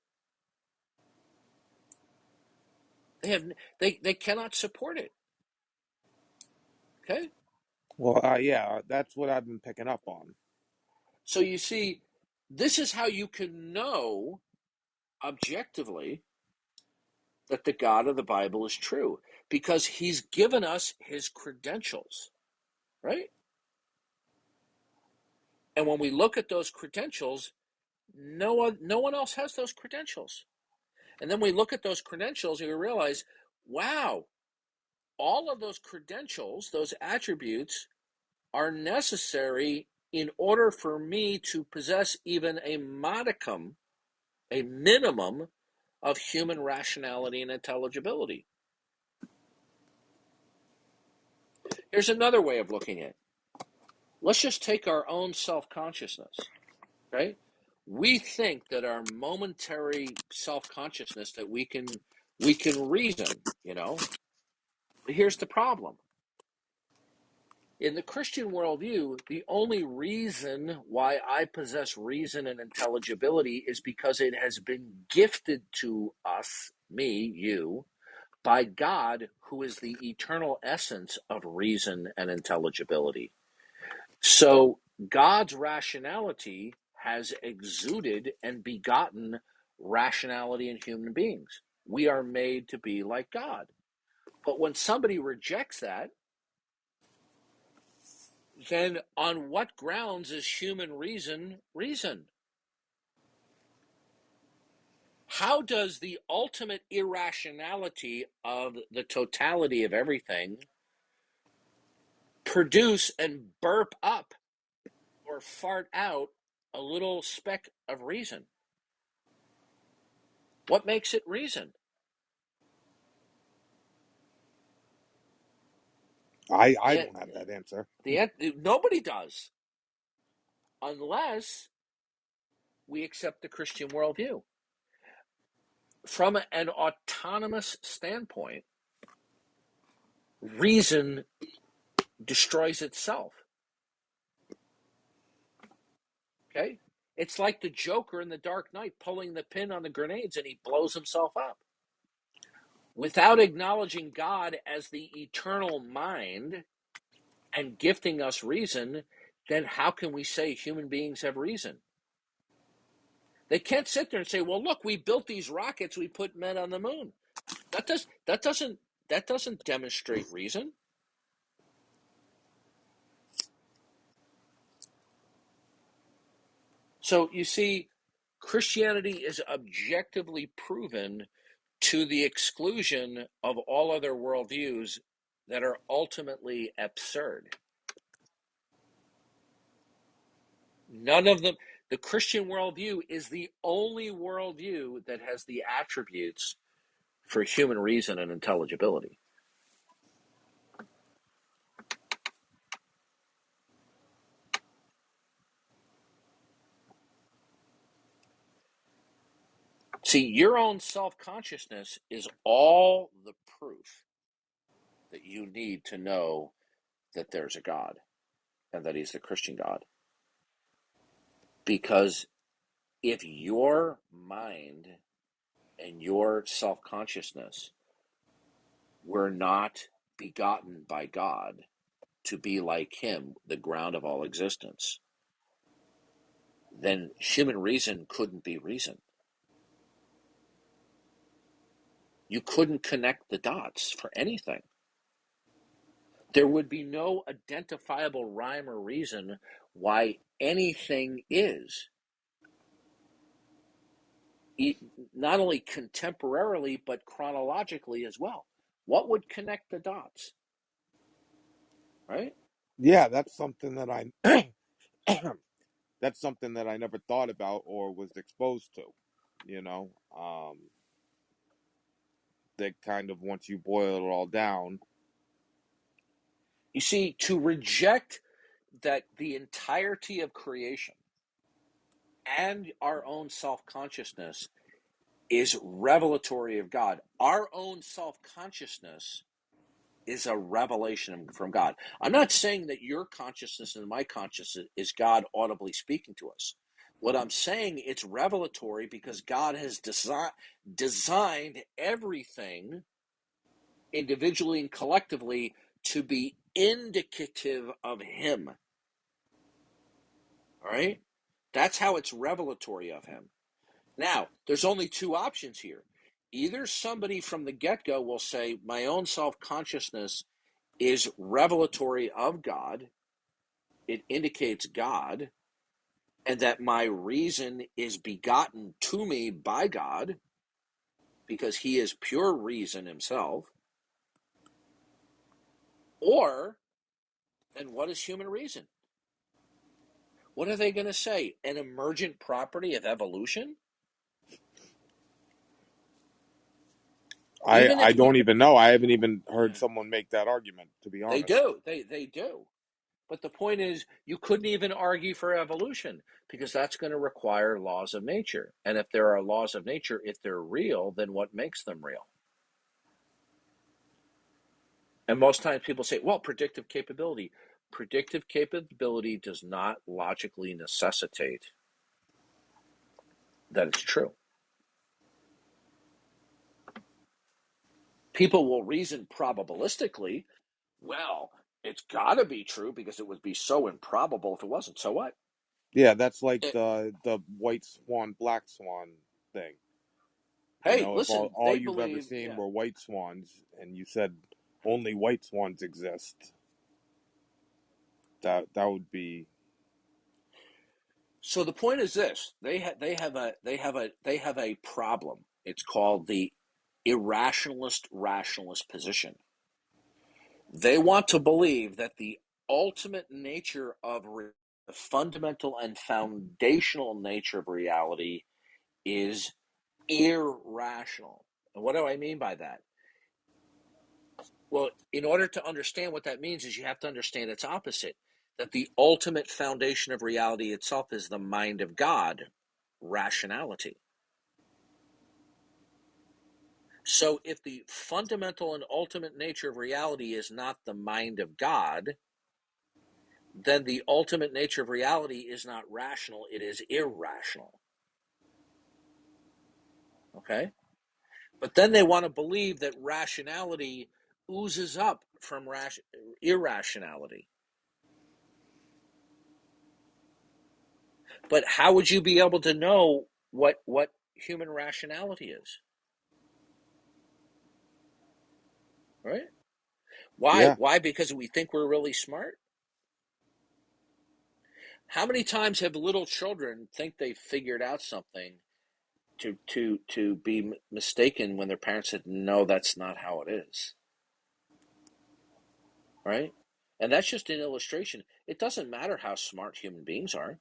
They cannot support it. Okay? Well, yeah, that's what I've been picking up on. So you see, this is how you can know objectively that the God of the Bible is true, because he's given us his credentials, right? And when we look at those credentials, no one else has those credentials. And then we look at those credentials and we realize, wow, all of those credentials, those attributes, are necessary in order for me to possess even a modicum, a minimum of human rationality and intelligibility. Here's another way of looking at it. Let's just take our own self-consciousness, right? We think that our momentary self-consciousness, that we can reason, But here's the problem. In the Christian worldview, the only reason why I possess reason and intelligibility is because it has been gifted to us, me, you, by God, who is the eternal essence of reason and intelligibility. So God's rationality has exuded and begotten rationality in human beings. We are made to be like God. But when somebody rejects that, then on what grounds is human reason reason? How does the ultimate irrationality of the totality of everything produce and burp up or fart out a little speck of reason? What makes it reason? I The, don't have that answer. nobody does, unless we accept the Christian worldview. From an autonomous standpoint, reason destroys itself. Okay? It's like the Joker in The Dark Knight pulling the pin on the grenades and he blows himself up. Without acknowledging God as the eternal mind and gifting us reason, then how can we say human beings have reason? They can't sit there and say, well, look, we built these rockets, we put men on the moon. That doesn't demonstrate reason. So you see, Christianity is objectively proven to the exclusion of all other worldviews that are ultimately absurd. None of them, the Christian worldview is the only worldview that has the attributes for human reason and intelligibility. See, your own self-consciousness is all the proof that you need to know that there's a God and that he's the Christian God. Because if your mind and your self-consciousness were not begotten by God to be like him, the ground of all existence, then human reason couldn't be reason. You couldn't connect the dots for anything. There would be no identifiable rhyme or reason why anything is, not only contemporarily, but chronologically as well. What would connect the dots, right? Yeah, that's something that I that's something that I never thought about or was exposed to. You know, that kind of once you boil it all down. You see, to reject that the entirety of creation and our own self-consciousness is revelatory of God. Our own self-consciousness is a revelation from God. I'm not saying that your consciousness and my consciousness is God audibly speaking to us. What I'm saying, it's revelatory because God has designed everything individually and collectively to be indicative of him. All right? That's how it's revelatory of him. Now, there's only two options here. Either somebody from the get-go will say, my own self-consciousness is revelatory of God, it indicates God, and that my reason is begotten to me by God, because he is pure reason himself. Or, then what is human reason? What are they going to say? An emergent property of evolution? Even I if don't you, even know. I haven't even heard yeah, someone make that argument, to be they honest. do. They do. But the point is, you couldn't even argue for evolution because that's going to require laws of nature. And if there are laws of nature, if they're real, then what makes them real? And most times people say, well, predictive capability. Predictive capability does not logically necessitate that it's true. People will reason probabilistically, well, it's got to be true because it would be so improbable if it wasn't. So what? Yeah, that's like It, the white swan, black swan thing. You hey, know, if listen, all they you've ever believe, seen yeah. were white swans, and you said only white swans exist, that would be. So the point is this: they have a problem. It's called the irrationalist rationalist position. They want to believe that the ultimate nature of the fundamental and foundational nature of reality is irrational. And what do I mean by that? Well, in order to understand what that means is you have to understand its opposite, that the ultimate foundation of reality itself is the mind of God, rationality. So if the fundamental and ultimate nature of reality is not the mind of God, then the ultimate nature of reality is not rational, it is irrational. Okay? But then they want to believe that rationality oozes up from irrationality. But how would you be able to know what human rationality is? Right? Why? Yeah, Why? Because we think we're really smart? How many times have little children think they've figured out something to be mistaken when their parents said, no, that's not how it is? Right? And that's just an illustration. It doesn't matter how smart human beings are.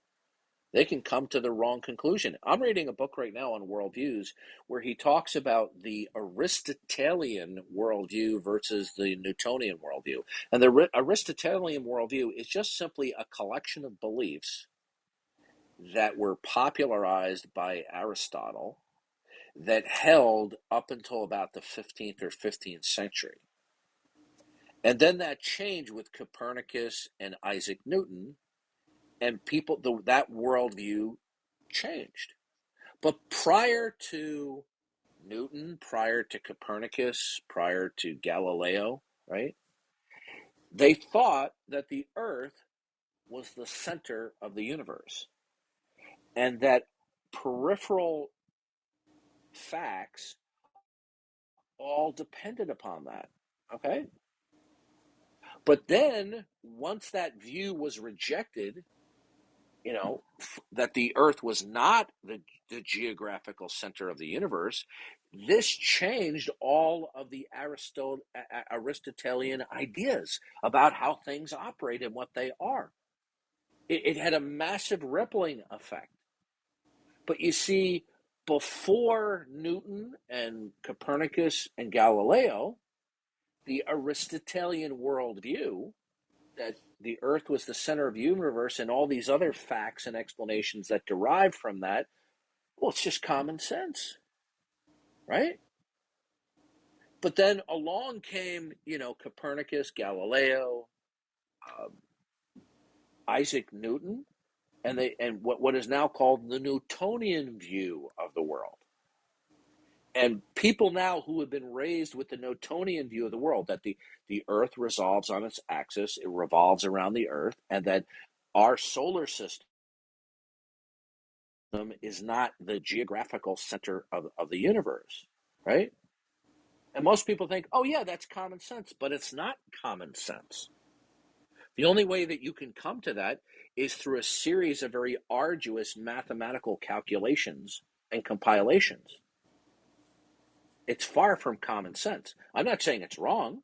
They can come to the wrong conclusion. I'm reading a book right now on worldviews where he talks about the Aristotelian worldview versus the Newtonian worldview. And the Aristotelian worldview is just simply a collection of beliefs that were popularized by Aristotle that held up until about the 15th or 15th century. And then that changed with Copernicus and Isaac Newton. and people, that worldview changed. But prior to Newton, prior to Copernicus, prior to Galileo, right? They thought that the Earth was the center of the universe, and that peripheral facts all depended upon that. Okay? But then, once that view was rejected, that the Earth was not the geographical center of the universe, this changed all of the Aristotelian ideas about how things operate and what they are. It had a massive rippling effect. But you see, before Newton and Copernicus and Galileo, the Aristotelian worldview that the Earth was the center of the universe and all these other facts and explanations that derive from that, well, it's just common sense, right? But then along came, Copernicus, Galileo, Isaac Newton, and what is now called the Newtonian view of the world. And people now who have been raised with the Newtonian view of the world, that the Earth revolves on its axis, it revolves around the Earth, and that our solar system is not the geographical center of the universe, right? And most people think, oh, yeah, that's common sense, but it's not common sense. The only way that you can come to that is through a series of very arduous mathematical calculations and compilations. It's far from common sense. I'm not saying it's wrong.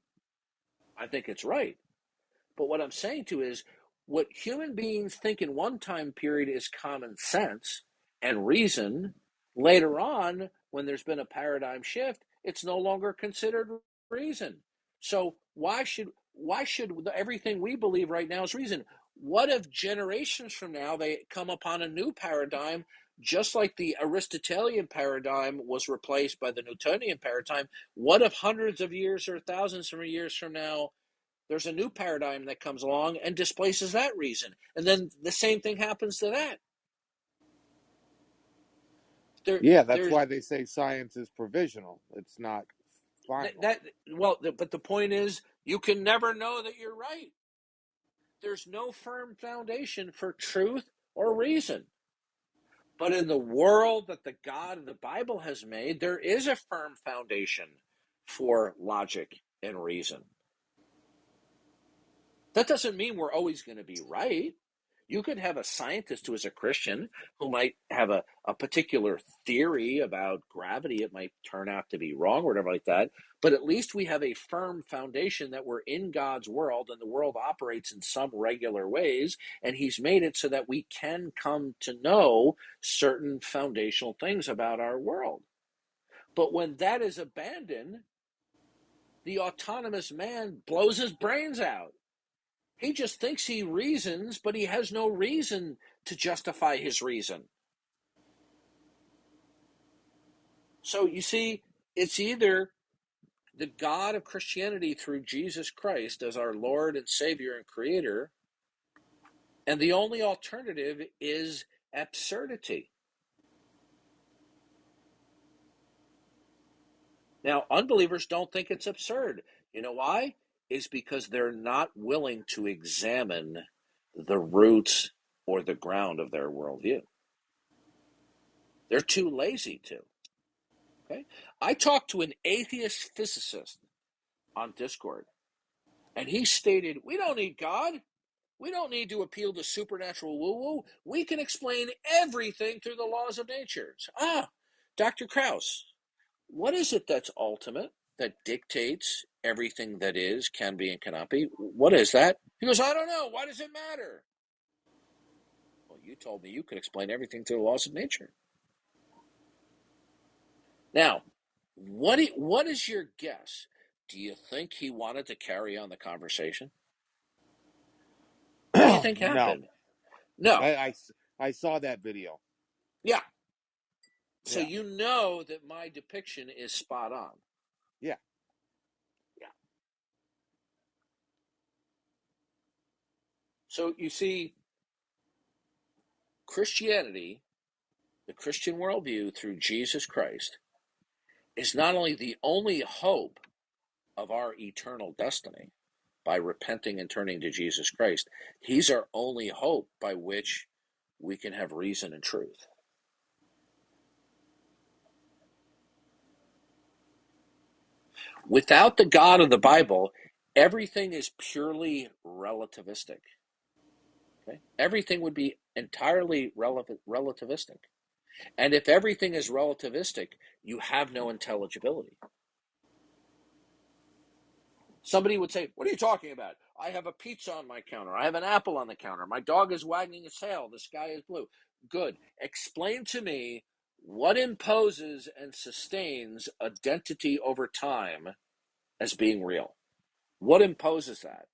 I think it's right. But what I'm saying to is what human beings think in one time period is common sense and reason, later on, when there's been a paradigm shift, it's no longer considered reason. So why should everything we believe right now is reason? What if generations from now they come upon a new paradigm, just like the Aristotelian paradigm was replaced by the Newtonian paradigm? What if hundreds of years or thousands of years from now there's a new paradigm that comes along and displaces that reason, and then the same thing happens to that? Yeah, that's There's why they say science is provisional. It's not final. but the point is, you can never know that you're right. There's no firm foundation for truth or reason. But in the world that the God of the Bible has made, there is a firm foundation for logic and reason. That doesn't mean we're always going to be right. You could have a scientist who is a Christian who might have a particular theory about gravity. It might turn out to be wrong or whatever like that. But at least we have a firm foundation that we're in God's world and the world operates in some regular ways. And He's made it so that we can come to know certain foundational things about our world. But when that is abandoned, the autonomous man blows his brains out. He just thinks he reasons, but he has no reason to justify his reason. So you see, it's either the God of Christianity through Jesus Christ as our Lord and Savior and Creator, and the only alternative is absurdity. Now, unbelievers don't think it's absurd. You know why? Is because they're not willing to examine the roots or the ground of their worldview. They're too lazy to. Okay? I talked to an atheist physicist on Discord, and he stated, we don't need God. We don't need to appeal to supernatural woo-woo. We can explain everything through the laws of nature. Dr. Krauss, what is it that's ultimate, that dictates everything that is, can be, and cannot be? What is that? He goes, I don't know. Why does it matter? Well, you told me you could explain everything through the laws of nature. Now, what is your guess? Do you think he wanted to carry on the conversation? What do you think No, happened? No. I saw that video. Yeah. So Yeah, you know that my depiction is spot on. yeah. Yeah. So you see, Christianity, the Christian worldview through Jesus Christ, is not only the only hope of our eternal destiny by repenting and turning to Jesus Christ, he's our only hope by which we can have reason and truth. Without the God of the Bible, everything is purely relativistic. Okay? Everything would be entirely relativistic. And if everything is relativistic, you have no intelligibility. Somebody would say, what are you talking about? I have a pizza on my counter. I have an apple on the counter. My dog is wagging its tail. The sky is blue. Good. Explain to me what imposes and sustains identity over time as being real. What imposes that?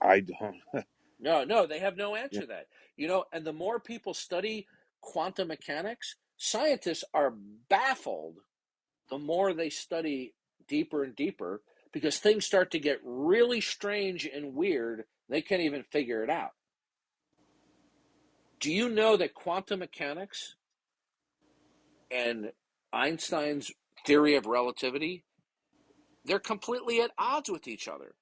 I don't. No, they have no answer to that. And the more people study quantum mechanics, scientists are baffled the more they study deeper and deeper, because things start to get really strange and weird. They can't even figure it out. Do you know that quantum mechanics and Einstein's theory of relativity, they're completely at odds with each other?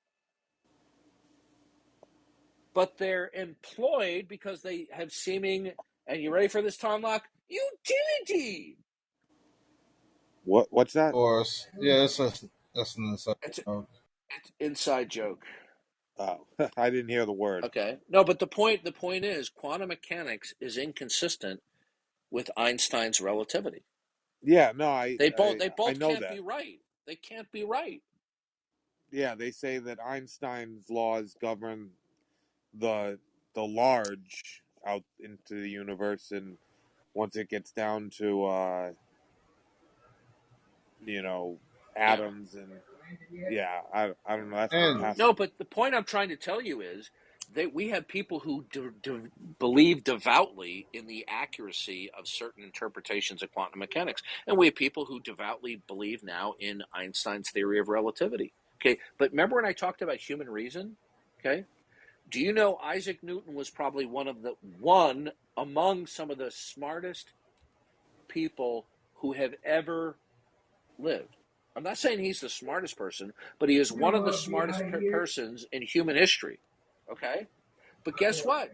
But they're employed because they have seeming, and you ready for this, Tom Locke? Utility. What's that? Or yeah, that's an inside It's joke. it's inside joke. Oh, I didn't hear the word. Okay. No, but the point is quantum mechanics is inconsistent with Einstein's relativity. Yeah, no, They both they I both know can't that. be right. They can't be right. Yeah, they say that Einstein's laws govern the large out into the universe, and once it gets down to you know Yeah. atoms and yeah, I don't know. That's been And passed. No, but the point I'm trying to tell you is that we have people who believe devoutly in the accuracy of certain interpretations of quantum mechanics, and we have people who devoutly believe now in Einstein's theory of relativity. Okay, but remember when I talked about human reason? Okay, do you know Isaac Newton was probably one among some of the smartest people who have ever lived? I'm not saying he's the smartest person, but he is one of the smartest persons in human history. Okay? But guess what?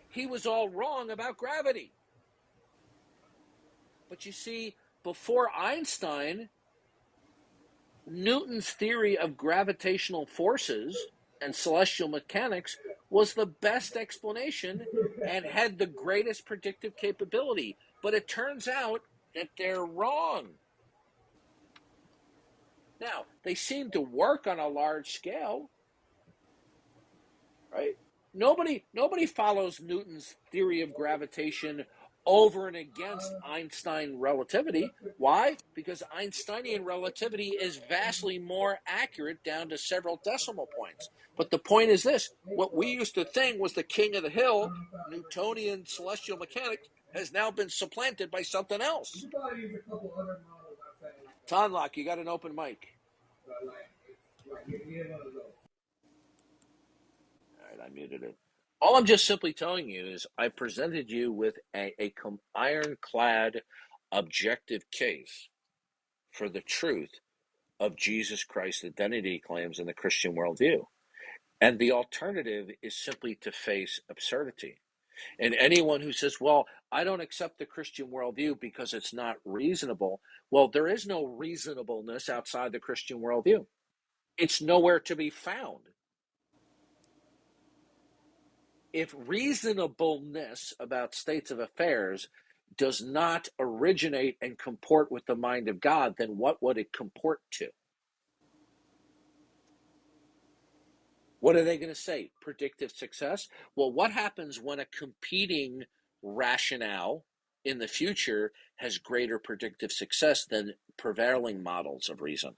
He was all wrong about gravity. But you see, before Einstein, Newton's theory of gravitational forces and celestial mechanics was the best explanation and had the greatest predictive capability. But it turns out that they're wrong. Now, they seem to work on a large scale, right? Nobody follows Newton's theory of gravitation over and against Einstein relativity. Why? Because Einsteinian relativity is vastly more accurate down to several decimal points. But the point is this: what we used to think was the king of the hill, Newtonian celestial mechanics, has now been supplanted by something else. Tonlock, you got an open mic. All right, I muted it. All I'm just simply telling you is I presented you with a ironclad objective case for the truth of Jesus Christ's identity claims in the Christian worldview. And the alternative is simply to face absurdity. And anyone who says, well, I don't accept the Christian worldview because it's not reasonable, well, there is no reasonableness outside the Christian worldview. It's nowhere to be found. If reasonableness about states of affairs does not originate and comport with the mind of God, then what would it comport to? What are they going to say? Predictive success? Well, what happens when a competing rationale in the future has greater predictive success than prevailing models of reason?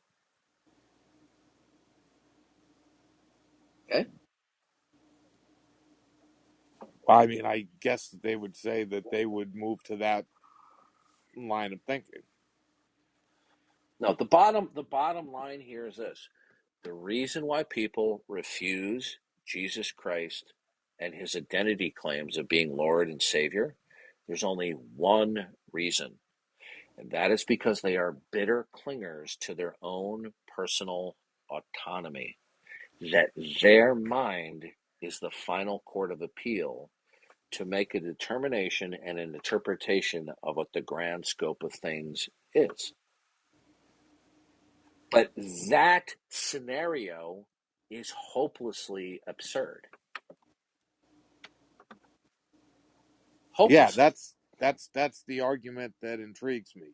Okay? I mean, I guess they would say that they would move to that line of thinking. No, the bottom line here is this. The reason why people refuse Jesus Christ and his identity claims of being Lord and Savior, there's only one reason, and that is because they are bitter clingers to their own personal autonomy, that their mind is the final court of appeal to make a determination and an interpretation of what the grand scope of things is. But that scenario is hopelessly absurd. Yeah, Hopelessly. that's the argument that intrigues me.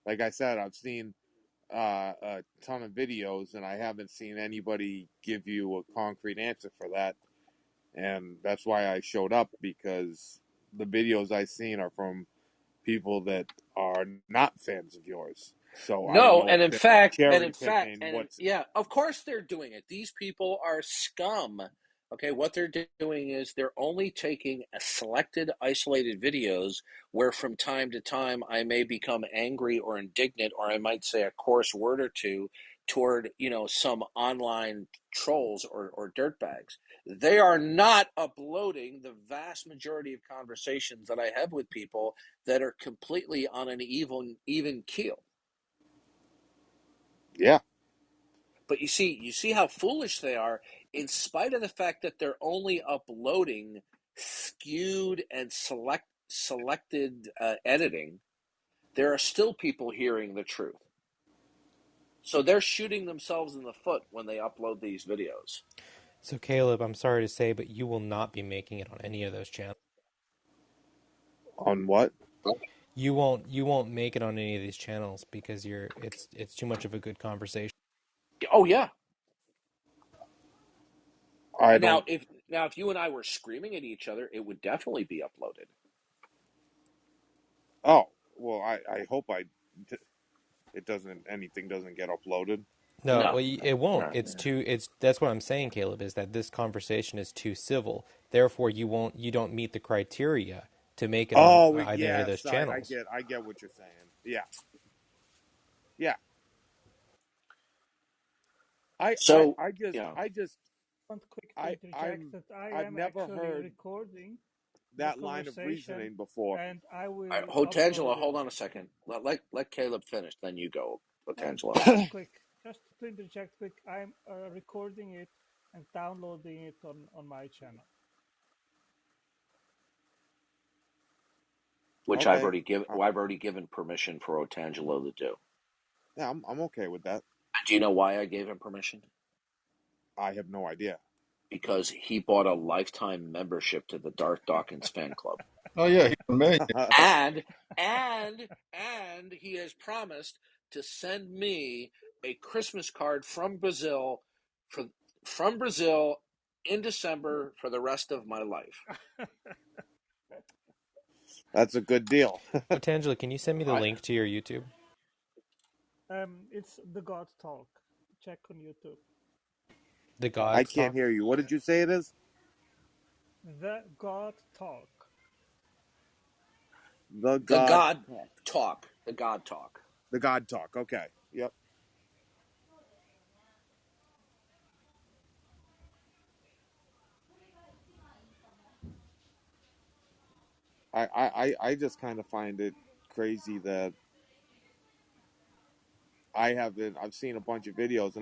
Like I said, I've seen a ton of videos, and I haven't seen anybody give you a concrete answer for that. And that's why I showed up, because the videos I've seen are from people that are not fans of yours. So I don't No, know if they're cherry picking what's. yeah, of course they're doing it. These people are scum. Okay, what they're doing is they're only taking a selected, isolated videos where from time to time I may become angry or indignant, or I might say a coarse word or two toward, some online trolls or dirtbags. They are not uploading the vast majority of conversations that I have with people that are completely on an even keel. Yeah, But you see how foolish they are, in spite of the fact that they're only uploading skewed and selected editing. There are still people hearing the truth. So they're shooting themselves in the foot when they upload these videos. So Caleb, I'm sorry to say, but you will not be making it on any of those channels. on what? You won't make it on any of these channels because it's too much of a good conversation. Oh yeah. I Now don't. if you and I were screaming at each other, it would definitely be uploaded. Oh, well, I hope anything doesn't get uploaded. No, No. well, it won't. No. That's what I'm saying, Caleb, is that this conversation is too civil. Therefore, you don't meet the criteria to make it on Oh, any of those yes, channels. I get what you're saying. Yeah, yeah. I, I, So, I just, you know, I just, Want quick to interject that I I've am never actually heard recording the that line of conversation reasoning before. and I all will right, upload Hotangela, it. hold on a second. Let Caleb finish, then you go, Hotangela. Just quick, just to interject quick, I'm recording it and downloading it on my channel. Which Okay, I've already given permission for Otangelo to do. yeah, I'm okay with that. Do you know why I gave him permission? I have no idea. Because he bought a lifetime membership to the Darth Dawkins fan club. Oh yeah, he's a million. And and he has promised to send me a Christmas card from Brazil in December for the rest of my life. That's a good deal. Otangela, can you send me the I, link to your YouTube? It's the God Talk. Check on YouTube. The I Gods can't Talk? hear you. What did you say it is? The God Talk. The the God God Talk. talk, the God talk. The God Talk. Okay. Yep. I just kind of find it crazy that I've seen a bunch of videos and